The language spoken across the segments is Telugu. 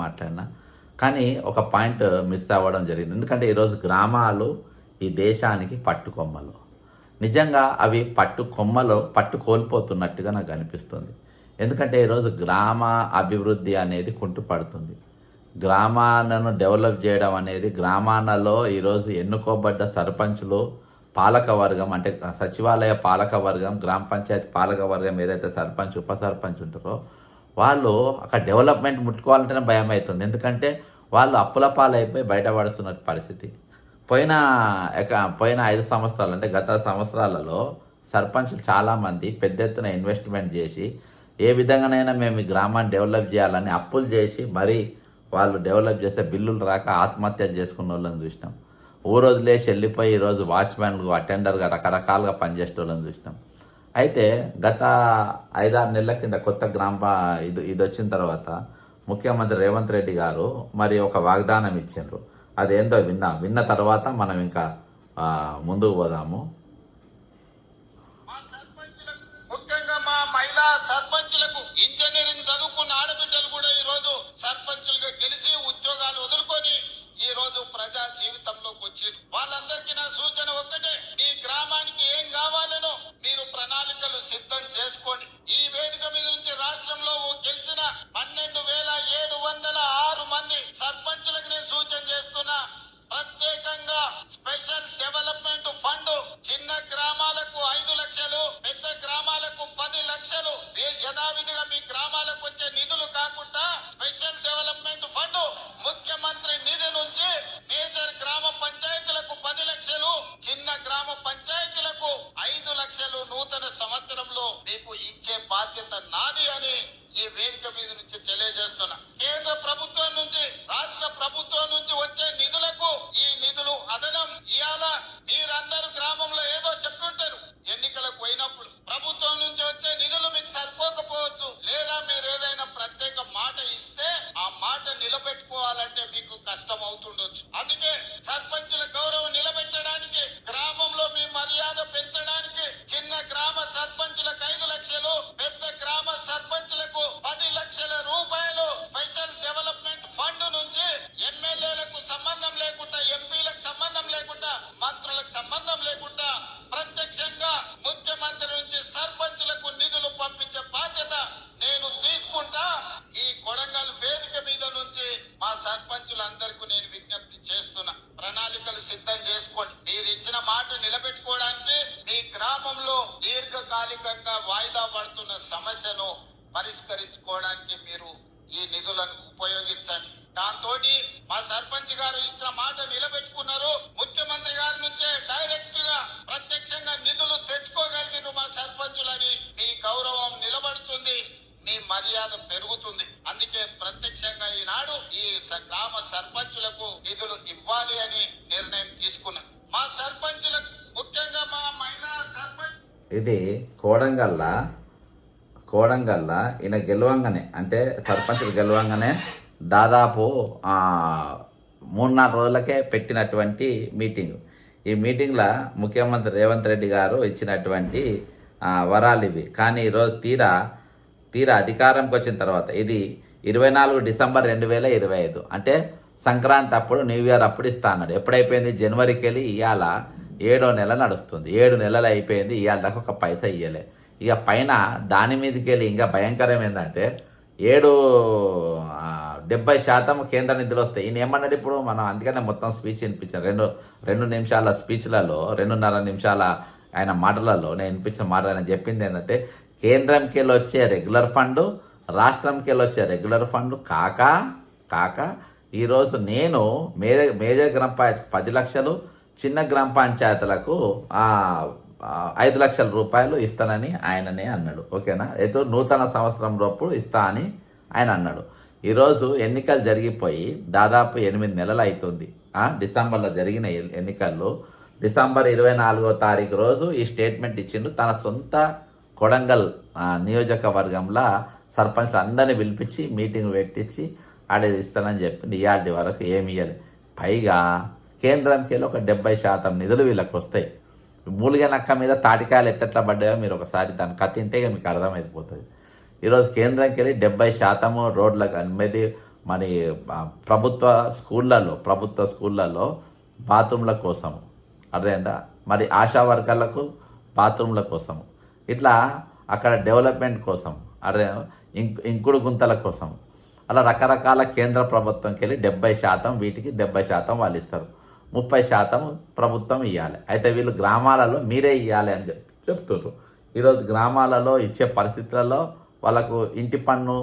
మాట్లాడినా, కానీ ఒక పాయింట్ మిస్ అవ్వడం జరిగింది. ఎందుకంటే ఈరోజు గ్రామాలు ఈ దేశానికి పట్టుకొమ్మలు. నిజంగా అవి పట్టు కోల్పోతున్నట్టుగా నాకు అనిపిస్తుంది. ఎందుకంటే ఈరోజు గ్రామ అభివృద్ధి అనేది కుంటుపడుతుంది. గ్రామాలను డెవలప్ చేయడం అనేది గ్రామాలలో ఈరోజు ఎన్నుకోబడ్డ సర్పంచులు, పాలకవర్గం అంటే సచివాలయ పాలకవర్గం, గ్రామ పంచాయతీ పాలకవర్గం ఏదైతే సర్పంచ్, ఉప సర్పంచ్ ఉంటారో వాళ్ళు అక్కడ డెవలప్మెంట్ ముట్టుకోవాలంటేనే భయం అవుతుంది. ఎందుకంటే వాళ్ళు అప్పుల పాలైపోయి బయటపడుతున్న పరిస్థితి. పోయిన 5 సంవత్సరాలు అంటే గత సంవత్సరాలలో సర్పంచ్లు చాలామంది పెద్ద ఎత్తున ఇన్వెస్ట్మెంట్ చేసి ఏ విధంగానైనా మేము ఈ గ్రామాన్ని డెవలప్ చేయాలని అప్పులు చేసి మరీ వాళ్ళు డెవలప్ చేస్తే బిల్లులు రాక ఆత్మహత్యలు చేసుకున్న వాళ్ళని చూసినాం. ఊరు వదిలేసి వెళ్ళిపోయి ఈరోజు వాచ్మెన్లు, అటెండర్గా రకరకాలుగా పనిచేసే వాళ్ళని చూసినాం. అయితే గత 5-6 నెలల కింద కొత్త ఇది వచ్చిన తర్వాత ముఖ్యమంత్రి రేవంత్ రెడ్డి గారు మరి ఒక వాగ్దానం ఇచ్చిండ్రు. అదేందో విన్న తర్వాత మనం ఇంకా ముందుకు పోదాము. సర్పంచులకు ఇంజనీరింగ్ చదువుకున్న ఆడబిడ్డలు కూడా ఈ రోజు సర్పంచులుగా గెలిచి ఉద్యోగాలు వదులుకొని ఈ రోజు ప్రజా జీవితంలోకి వచ్చారు. వాళ్ళందరికీ నా సూచన ఒక్కటే, ఈ గ్రామానికి ఏం కావాలనో మీరు ప్రణాళికలు సిద్ధం చేసుకోండి. ఈ వేదిక మీద నుంచి రాష్ట్రంలో గెలిచిన 12,706 మంది సర్పంచులకు నేను సూచన చేస్తున్నా, ప్రత్యేకంగా స్పెషల్ డెవలప్మెంట్ ఫండ్ చిన్న గ్రామాలకు 5 లక్షలు, పెద్ద గ్రామాలకు 10 లక్షలు, యథావిధిగా మీ గ్రామాలకు వచ్చే నిధులు కాకుండా స్పెషల్ డెవలప్మెంట్ ఫండ్ ముఖ్యమంత్రి నిధి నుంచి మేజర్ గ్రామ పంచాయతీలకు 10 లక్షలు, చిన్న గ్రామ పంచాయతీలకు 5 లక్షలు నూతన సంవత్సరంలో మీకు ఇచ్చే బాధ్యత నాది అని ఈ వేదిక మీద నుంచి తెలియజేస్తున్నా. కేంద్ర ప్రభుత్వం నుంచి, రాష్ట్ర ప్రభుత్వం నుంచి వచ్చే నిధులకు ఈ నిధులు అదనం. ఇవాళ మీరందరూ గ్రామంలో ఏదో చెప్తుంటారు, ఎన్నికలకు పోయినప్పుడు ప్రభుత్వం నుంచి వచ్చే నిధులు మీకు సరిపోకపోవచ్చు, లేదా మీరు ఏదైనా ప్రత్యేక మాట ఇస్తే ఆ మాట నిలబెట్టుకోవాలంటే మీకు కష్టం అవుతుండొచ్చు. అందుకే సర్పంచుల గౌరవం నిలబెట్టడానికి, గ్రామంలో మీ మర్యాద పెంచడానికి చిన్న గ్రామ సర్పంచులకు 5 లక్షలు, పెద్ద గ్రామ సర్పంచులకు 10 లక్షల రూపాయలు స్పెషల్ డెవలప్మెంట్ ఫండ్ నుంచి ఎమ్మెల్యేలకు సంబంధం లేకుండా, ఎంపీలకు సంబంధం లేకుండా, మంత్రులకు సంబంధం లేకుండా ప్రత్యక్షంగా ముఖ్యమంత్రి నుంచి సర్పంచులకు నిధులు పంపించే బాధ్యత నేను తీసుకుంటా. ఈ కొడంగల్ వేదిక మీద నుంచి మా సర్పంచులందరికీ నేను విజ్ఞప్తి చేస్తున్నా, ప్రణాళికలు సిద్ధం చేసుకోండి. మీరు ఇచ్చిన మాట నిలబెట్టుకోవడానికి మీ గ్రామంలో దీర్ఘకాలికంగా వాయిదా పడుతున్న సమస్యను పరిష్కరించుకోవడానికి మీరు ఈ నిధులను ఉపయోగించండి. దాంతో మా సర్పంచ్ గారు ఇచ్చిన మాట నిలబెట్టుకున్నారు. ముఖ్యమంత్రి గారి నుంచే డైరెక్ట్ గా ప్రత్యక్షంగా నిధులు తెచ్చుకోగలిగిన మా సర్పంచులని మీ గౌరవం నిలబడుతుంది, మీ మర్యాద పెరుగుతుంది. అందుకే ప్రత్యక్షంగా ఈనాడు ఈ గ్రామ సర్పంచులకు నిధులు ఇవ్వాలి అని నిర్ణయం తీసుకున్నాం. మా సర్పంచులకు, ముఖ్యంగా మా మహిళా సర్పంచ్, ఇది కోడంగల్లా ఈయన గెలవంగానే అంటే సర్పంచ్లు గెలవంగానే దాదాపు 3-4 రోజులకే పెట్టినటువంటి మీటింగ్. ఈ మీటింగ్లో ముఖ్యమంత్రి రేవంత్ రెడ్డి గారు ఇచ్చినటువంటి వరాలు ఇవి. కానీ ఈరోజు తీరా అధికారంకి వచ్చిన తర్వాత ఇది 24 డిసెంబర్ 2025 అంటే సంక్రాంతి అప్పుడు, న్యూ ఇయర్ అప్పుడు ఇస్తా అన్నాడు. ఎప్పుడైపోయింది? జనవరికి వెళ్ళి ఇవాళ 7వ నెల నడుస్తుంది. 7 నెలలు అయిపోయింది, ఇవాళ దాకా ఒక పైసా ఇవ్వలే. ఇక పైన దాని మీదకి వెళ్ళి ఇంకా భయంకరం ఏంటంటే 70% కేంద్ర నిధులు వస్తాయి. ఈయన ఏమన్నాడు ఇప్పుడు? మనం అందుకనే మొత్తం స్పీచ్ వినిపించాను. 2 నిమిషాల స్పీచ్లలో, 2.5 నిమిషాల ఆయన మాటలలో నేను వినిపించిన మాట ఆయన చెప్పింది ఏంటంటే, కేంద్రంకి వెళ్ళి వచ్చే రెగ్యులర్ ఫండ్, రాష్ట్రంకి వెళ్ళి వచ్చే రెగ్యులర్ ఫండ్ కాక ఈరోజు నేను మేజర్ గ్రామ పంచాయతీ 10 లక్షలు, చిన్న గ్రామ పంచాయతీలకు 5 లక్షల రూపాయలు ఇస్తానని ఆయననే అన్నాడు. ఓకేనా? ఏదో నూతన సంవత్సరం లోపు ఇస్తా అని ఆయన అన్నాడు. ఈరోజు ఎన్నికలు జరిగిపోయి దాదాపు 8 నెలలు అవుతుంది. డిసెంబర్లో జరిగిన ఎన్నికల్లో డిసెంబర్ 24వ తారీఖు రోజు ఈ స్టేట్మెంట్ ఇచ్చిండు. తన సొంత కొడంగల్ నియోజకవర్గంలో సర్పంచ్లు అందరినీ పిలిపించి మీటింగ్ పెట్టించి ఆడేది ఇస్తానని చెప్పింది. ఇవాళ వరకు ఏమి ఇవ్వాలి. పైగా కేంద్రంకి వెళ్ళి ఒక 70% నిధులు వీళ్ళకి వస్తాయి. మూలిగా నక్క మీద తాటికాయలు ఎట్టట్లా పడ్డాయో మీరు ఒకసారి దాన్ని కత్తింటే మీకు అర్థమైపోతుంది. ఈరోజు కేంద్రంకి వెళ్ళి 70% రోడ్లకు అనేది మరి ప్రభుత్వ స్కూళ్ళల్లో బాత్రూమ్ల కోసం అదేంటా మరి ఆశా వర్కర్లకు బాత్రూమ్ల కోసం ఇట్లా అక్కడ డెవలప్మెంట్ కోసం అదే ఇంకుడు గుంతల కోసం అలా రకరకాల కేంద్ర ప్రభుత్వంకి వెళ్ళి 70% వీటికి 70% వాళ్ళు ఇస్తారు, 30% ప్రభుత్వం ఇవ్వాలి. అయితే వీళ్ళు గ్రామాలలో మీరే ఇవ్వాలి అని చెప్తున్నారు. ఈరోజు గ్రామాలలో ఇచ్చే పరిస్థితులలో వాళ్ళకు ఇంటి పన్ను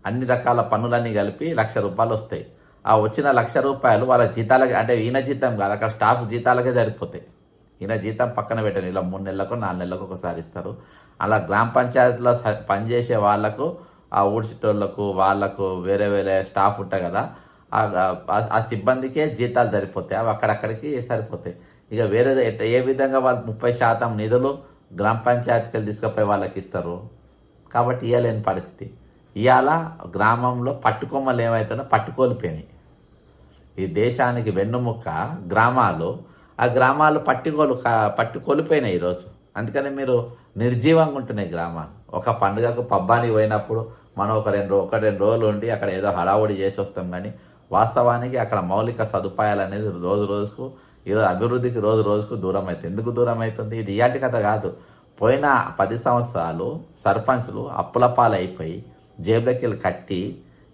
అన్ని రకాల పన్నులన్నీ కలిపి ₹1,00,000 వస్తాయి. ఆ వచ్చిన ₹1,00,000 వాళ్ళ జీతాలకి, అంటే ఈయన జీతం కాదు, అక్కడ స్టాఫ్ జీతాలకే సరిపోతాయి. ఈయన జీతం పక్కన పెట్టండి, ఇలా 3 నెలలకు 4 నెలలకు ఒకసారి ఇస్తారు. అలా గ్రామ పంచాయతీలో పనిచేసే వాళ్ళకు, ఆ ఊడ్చేటోళ్ళకు వాళ్ళకు వేరే వేరే స్టాఫ్ ఉంటాయి కదా, ఆ సిబ్బందికే జీతాలు సరిపోతాయి. అవి అక్కడక్కడికి సరిపోతాయి. ఇక వేరే ఏ విధంగా వాళ్ళు 30% నిధులు గ్రామ పంచాయతీకి తీసుకుపోయి వాళ్ళకి ఇస్తారు. కాబట్టి ఇవ్వలేని పరిస్థితి. ఇవాళ గ్రామంలో పట్టుకొమ్మలు ఏమవుతుందో పట్టుకోలిపోయినాయి. ఈ దేశానికి వెన్నుముక్క గ్రామాలు, ఆ గ్రామాలు పట్టుకోలిపోయినాయి ఈరోజు. అందుకని మీరు నిర్జీవంగా ఉంటున్నాయి గ్రామాలు. ఒక పండుగకు పబ్బానికి పోయినప్పుడు మనం ఒక రెండు రోజులు ఉండి అక్కడ ఏదో హడావుడి చేసి వస్తాం. కానీ వాస్తవానికి అక్కడ మౌలిక సదుపాయాలు అనేది రోజు రోజుకు, ఈరోజు అభివృద్ధికి రోజు రోజుకు దూరం అవుతుంది. ఎందుకు దూరం అవుతుంది? ఇది ఇయాటి కథ కాదు. పోయిన 10 సంవత్సరాలు సర్పంచ్లు అప్పుల పాలైపోయి జేబులకి వెళ్ళి కట్టి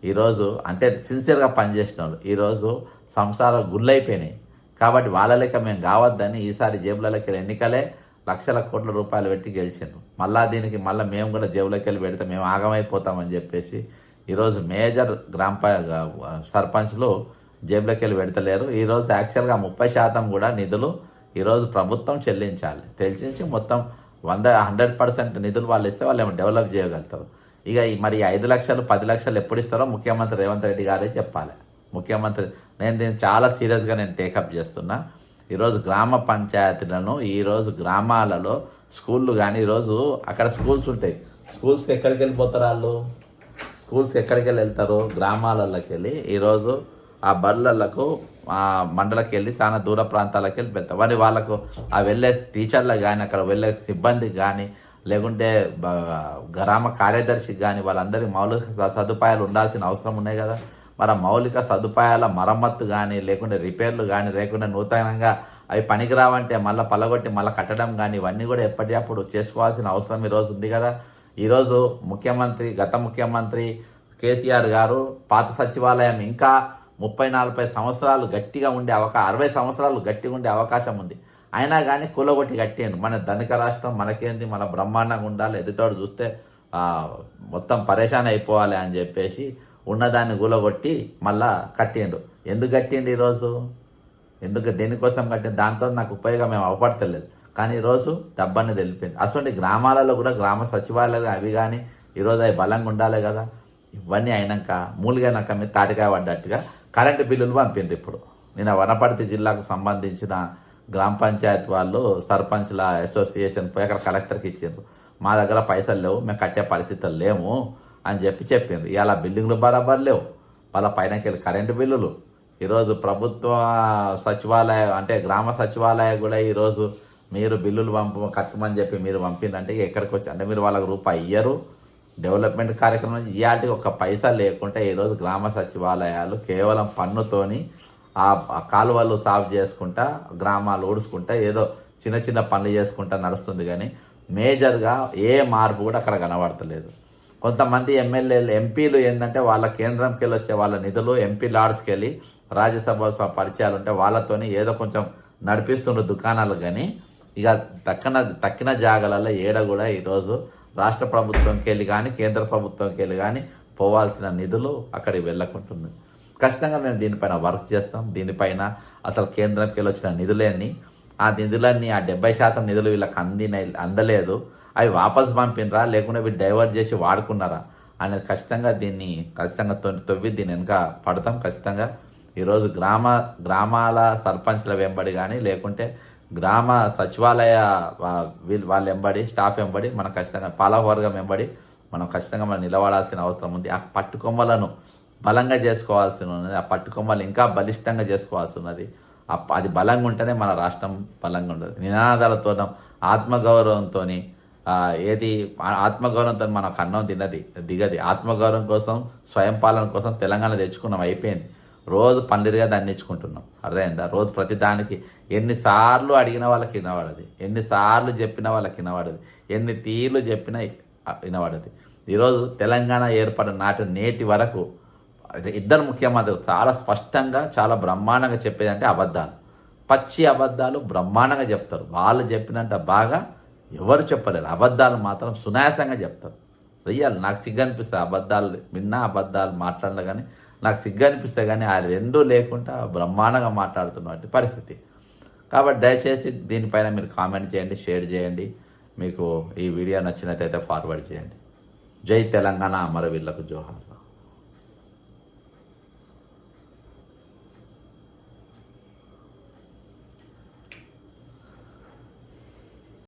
ఈరోజు అంటే సిన్సియర్గా పనిచేసిన వాళ్ళు ఈరోజు సంసారాలు గుళ్ళైపోయినాయి. కాబట్టి వాళ్ళ లెక్క మేము కావద్దని ఈసారి జేబులకి వెళ్ళి ఎన్నికలే లక్షల కోట్ల రూపాయలు పెట్టి గెలిచాను. దీనికి మేము కూడా జేబులకి వెళ్ళి పెడితే మేము ఆగమైపోతామని చెప్పేసి ఈరోజు మేజర్ సర్పంచ్లు జేబులకి వెళ్ళి పెడతలేరు. ఈరోజు యాక్చువల్గా 30% కూడా నిధులు ఈరోజు ప్రభుత్వం చెల్లించాలి. చెల్లించి మొత్తం 100% నిధులు వాళ్ళు ఇస్తే వాళ్ళు ఏమో డెవలప్ చేయగలుగుతారు. ఇక మరి 5 లక్షలు 10 లక్షలు ఎప్పుడు ఇస్తారో ముఖ్యమంత్రి రేవంత్ రెడ్డి గారే చెప్పాలి. ముఖ్యమంత్రి నేను దీన్ని చాలా సీరియస్గా టేకప్ చేస్తున్నా. ఈరోజు గ్రామ పంచాయతీలను, ఈరోజు గ్రామాలలో స్కూళ్ళు కానీ, ఈరోజు అక్కడ స్కూల్స్ ఉంటాయి. స్కూల్స్కి ఎక్కడికి వెళ్ళిపోతారు వాళ్ళు? స్కూల్స్కి ఎక్కడికి వెళ్తారు? గ్రామాలలోకి వెళ్ళి ఈరోజు ఆ బళ్ళకు మండలకి వెళ్ళి చాలా దూర ప్రాంతాలకు వెళ్ళి వెళ్తారు. మరి వాళ్ళకు ఆ వెళ్ళే టీచర్లకు కానీ, అక్కడ వెళ్ళే సిబ్బందికి కానీ, లేకుంటే గ్రామ కార్యదర్శికి కానీ వాళ్ళందరికీ మౌలిక సదుపాయాలు ఉండాల్సిన అవసరం ఉన్నాయి కదా. మరి మౌలిక సదుపాయాల మరమ్మత్తు కానీ, లేకుంటే రిపేర్లు కానీ, లేకుంటే నూతనంగా అవి పనికిరావంటే మళ్ళీ పలగొట్టి మళ్ళీ కట్టడం కానీ, ఇవన్నీ కూడా ఎప్పటికప్పుడు చేసుకోవాల్సిన అవసరం ఈరోజు ఉంది కదా. ఈరోజు గత ముఖ్యమంత్రి కేసీఆర్ గారు పాత సచివాలయం ఇంకా 30-40 సంవత్సరాలు గట్టిగా ఉండే 60 సంవత్సరాలు గట్టిగా ఉండే అవకాశం ఉంది. అయినా కానీ కూలగొట్టి కట్టిండు. మన ధనిక రాష్ట్రం మనకేంది, మన బ్రహ్మాండంగా ఉండాలి, ఎదుటోడు చూస్తే మొత్తం పరేషాన్ అయిపోవాలి అని చెప్పేసి ఉన్నదాన్ని కూలగొట్టి మళ్ళా కట్టిండు. ఎందుకు కట్టిండు ఈరోజు? దేనికోసం కట్టిండు? దాంతో నాకు ఉపయోగం మేము అవపడతలేదు. కానీ ఈరోజు డబ్బాన్ని తెలిపింది. అసలు గ్రామాలలో కూడా గ్రామ సచివాలయాలు అవి కానీ ఈరోజు అవి బలంగా ఉండాలి కదా. ఇవన్నీ అయినాక మూలిగైనాక మీద తాటికాయ పడ్డట్టుగా కరెంటు బిల్లులు పంపిండ్రు. ఇప్పుడు నేను వనపర్తి జిల్లాకు సంబంధించిన గ్రామ పంచాయతీ వాళ్ళు సర్పంచ్ల అసోసియేషన్ పోయి అక్కడ కలెక్టర్కి ఇచ్చిండ్రు. మా దగ్గర పైసలు లేవు, మేము కట్టే పరిస్థితులు లేము అని చెప్పిండ్రు. ఇవాళ బిల్డింగ్లు బరాబర్ లేవు, వాళ్ళ పైనకి వెళ్ళి కరెంటు బిల్లులు. ఈరోజు ప్రభుత్వ సచివాలయం అంటే గ్రామ సచివాలయం కూడా ఈరోజు మీరు బిల్లులు కట్టమని చెప్పి మీరు పంపిందంటే ఎక్కడికి వచ్చి అంటే మీరు వాళ్ళకి రూపాయి ఇయ్యరు. డెవలప్మెంట్ కార్యక్రమం ఇవాటి ఒక పైసా లేకుంటే ఈరోజు గ్రామ సచివాలయాలు కేవలం పన్నుతోని ఆ కాలువలు సాఫ్ చేసుకుంటా, గ్రామాలు ఊడుచుకుంటా, ఏదో చిన్న చిన్న పనులు చేసుకుంటా నడుస్తుంది. కానీ మేజర్గా ఏ మార్పు కూడా అక్కడ కనబడతలేదు. కొంతమంది ఎంపీలు ఏంటంటే వాళ్ళ కేంద్రంకి వెళ్ళి వచ్చే వాళ్ళ నిధులు ఎంపీ లాడ్స్కి వెళ్ళి రాజ్యసభ పరిచయాలు ఉంటే వాళ్ళతోని ఏదో కొంచెం నడిపిస్తున్న దుకాణాలు. కానీ ఇక తక్కిన జాగాలలో ఏడ కూడా ఈరోజు రాష్ట్ర ప్రభుత్వంకి వెళ్ళి కానీ కేంద్ర ప్రభుత్వంకి వెళ్ళి కానీ పోవాల్సిన నిధులు అక్కడికి వెళ్ళకుంటుంది. ఖచ్చితంగా మేము దీనిపైన వర్క్ చేస్తాం. దీనిపైన అసలు కేంద్రంకి వెళ్ళి వచ్చిన నిధులన్నీ ఆ 70% నిధులు వీళ్ళకి అందలేదు, అవి వాపసు పంపినరా లేకుంటే వీళ్ళు డైవర్ట్ చేసి వాడుకున్నారా అనేది ఖచ్చితంగా తవ్వి దీని వెనుక పడతాం. ఖచ్చితంగా ఈరోజు గ్రామాల సర్పంచ్ల వెంబడి కానీ లేకుంటే గ్రామ సచివాలయ వాళ్ళ వెంబడి స్టాఫ్ వెంబడి మనం ఖచ్చితంగా పాలకవర్గం వెంబడి మనం ఖచ్చితంగా నిలబడాల్సిన అవసరం ఉంది. ఆ పట్టుకొమ్మలను బలంగా చేసుకోవాల్సి ఉన్నది. ఆ పట్టుకొమ్మలు ఇంకా బలిష్టంగా చేసుకోవాల్సి ఉన్నది. అది బలంగా ఉంటేనే మన రాష్ట్రం బలంగా ఉంటుంది. నినాదాలతో ఆత్మగౌరవంతో ఏది ఆత్మగౌరవంతో మనకు అన్నం దిగది. ఆత్మగౌరవం కోసం, స్వయం పాలన కోసం తెలంగాణ తెచ్చుకున్నాం, అయిపోయింది. రోజు పందిరిగా దండించుకుంటున్నాం. అర్థమైందా? రోజు ప్రతి దానికి ఎన్నిసార్లు అడిగిన వాళ్ళకి వినబడది, ఎన్నిసార్లు చెప్పిన వాళ్ళకి వినబడది, ఎన్ని తీర్లు చెప్పినా వినబడది. ఈరోజు తెలంగాణ ఏర్పడిన నేటి వరకు ఇద్దరు ముఖ్యమంత్రులు చాలా స్పష్టంగా, చాలా బ్రహ్మాండంగా చెప్పేదంటే అబద్ధాలు, పచ్చి అబద్ధాలు బ్రహ్మాండంగా చెప్తారు. వాళ్ళు చెప్పినంత బాగా ఎవరు చెప్పలేరు. అబద్ధాలు మాత్రం సునాయాసంగా చెప్తారు. రియల్ నాకు సిగ్గు అనిపిస్తుంది అబద్ధాలు విన్నా, అబద్ధాలు మాట్లాడలే, కానీ నాకు సిగ్గు అనిపిస్తే కానీ ఆ రెండూ లేకుండా బ్రహ్మాండంగా మాట్లాడుతున్నటువంటి పరిస్థితి. కాబట్టి దయచేసి దీనిపైన మీరు కామెంట్ చేయండి, షేర్ చేయండి. మీకు ఈ వీడియో నచ్చినట్లయితే ఫార్వర్డ్ చేయండి. జై తెలంగాణ, అమరవీరులకు జోహార్.